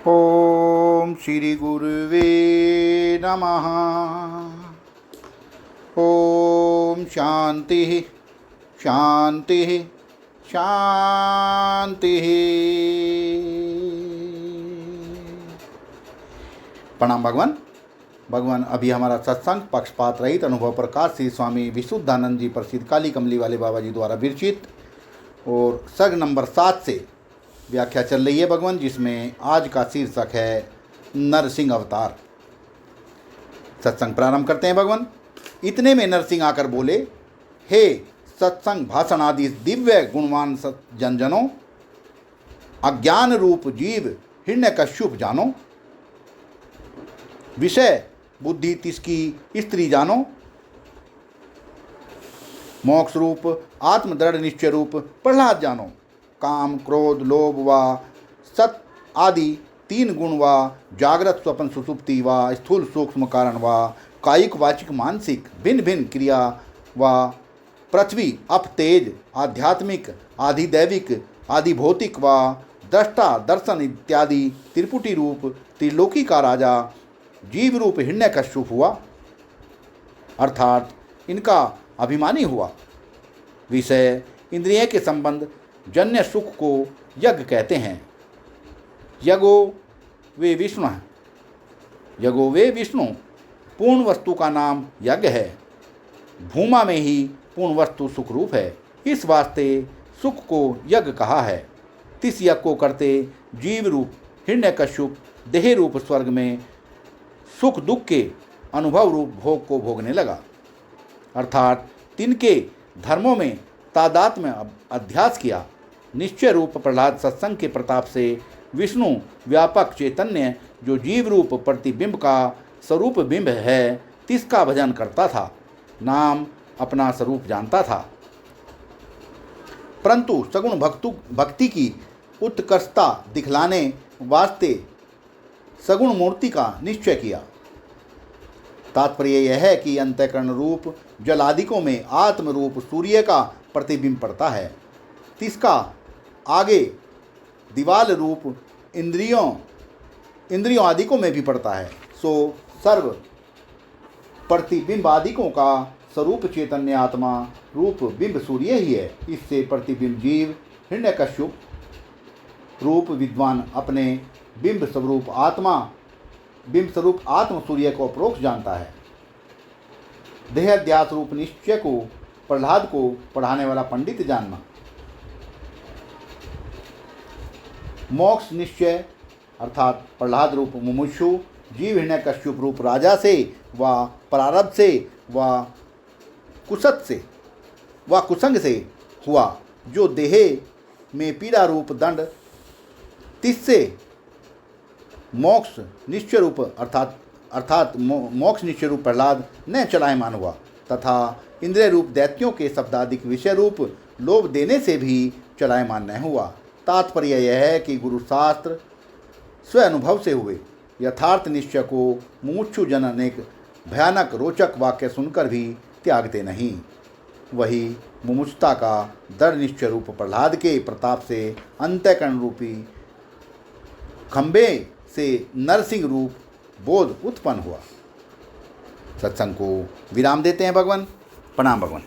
ओम श्री गुरुवे नमः। ओम शांति शांति शांति। प्रणाम भगवान। भगवान, अभी हमारा सत्संग पक्षपात रहित अनुभव प्रकाश श्री स्वामी विशुद्धानंद जी प्रसिद्ध काली कमली वाले बाबा जी द्वारा विरचित और सर्ग नंबर 7 से व्याख्या चल रही है भगवान, जिसमें आज का शीर्षक है नरसिंह अवतार। सत्संग प्रारंभ करते हैं भगवान। इतने में नरसिंह आकर बोले, हे सत्संग भाषण आदि दिव्य गुणवान जनजनों, अज्ञान रूप जीव हिरण्यकश्यप जानो, विषय बुद्धि तिसकी स्त्री जानो, मोक्ष रूप आत्मदृढ़ निश्चय रूप प्रहलाद जानो, काम क्रोध लोभ व सत आदि 3 गुण व जागृत स्वप्न सुसुप्ति व स्थूल सूक्ष्म कारण व कायिक वाचिक मानसिक भिन्न भिन्न क्रिया व पृथ्वी अप तेज आध्यात्मिक आधिदैविक आधिभौतिक व दृष्टा दर्शन इत्यादि त्रिपुटी रूप त्रिलोकी का राजा जीव रूप हिरण्यकश्यप हुआ, अर्थात इनका अभिमानी हुआ। विषय इंद्रिय के संबंध जन्य सुख को यज्ञ कहते हैं। यज्ञो वे विष्णु हैं। यज्ञो वे विष्णु पूर्ण वस्तु का नाम यज्ञ है। भूमा में ही पूर्ण वस्तु सुख रूप है, इस वास्ते सुख को यज्ञ कहा है। तिस यज्ञ को करते जीव रूप हिरण्यकश्यप देह रूप स्वर्ग में सुख दुख के अनुभव रूप भोग को भोगने लगा, अर्थात तिनके धर्मों में तादात्म्य अध्यास किया। निश्चय रूप प्रहलाद सत्संग के प्रताप से विष्णु व्यापक चैतन्य जो जीव रूप प्रतिबिंब का स्वरूप बिंब है, तिसका भजन करता था, नाम अपना स्वरूप जानता था, परंतु सगुण भक्ति की उत्कर्षता दिखलाने वास्ते सगुण मूर्ति का निश्चय किया। तात्पर्य यह है कि अंतःकरण रूप जल आदिकों में आत्म रूप सूर्य का प्रतिबिंब पड़ता है, तिसका आगे दीवाल रूप इंद्रियों आदिकों में भी पड़ता है। सो सर्व प्रतिबिंब आदिकों का स्वरूप चैतन्य आत्मा रूप बिंब सूर्य ही है। इससे प्रतिबिंब जीव हिरण्यकश्यप रूप विद्वान अपने बिंब स्वरूप आत्म सूर्य को अपरोक्ष जानता है। देहाध्यास रूप निश्चय को प्रहलाद को पढ़ाने वाला पंडित जानना। मोक्ष निश्चय अर्थात प्रहलाद रूप मुमुक्षु जीव हिरण्यकश्यप रूप राजा से व प्रारब्ध से व कुसंग से हुआ, जो देह में पीड़ा रूप दंड, तिससे मोक्ष निश्चय रूप अर्थात मोक्ष निश्चय रूप प्रहलाद न चलायमान हुआ, तथा इंद्रिय रूप दैत्यों के शब्दादिक विषय रूप लोभ देने से भी चलायमान न हुआ। तात्पर्य यह है कि गुरु शास्त्र स्व अनुभव से हुए यथार्थ निश्चय को मुमुक्षु जन अनेक भयानक रोचक वाक्य सुनकर भी त्यागते नहीं। वही मुमुक्षुता का दृढ़ निश्चय रूप प्रहलाद के प्रताप से अंतःकरण रूपी खंबे से नरसिंह रूप बोध उत्पन्न हुआ। सत्संग को विराम देते हैं भगवान। प्रणाम भगवान।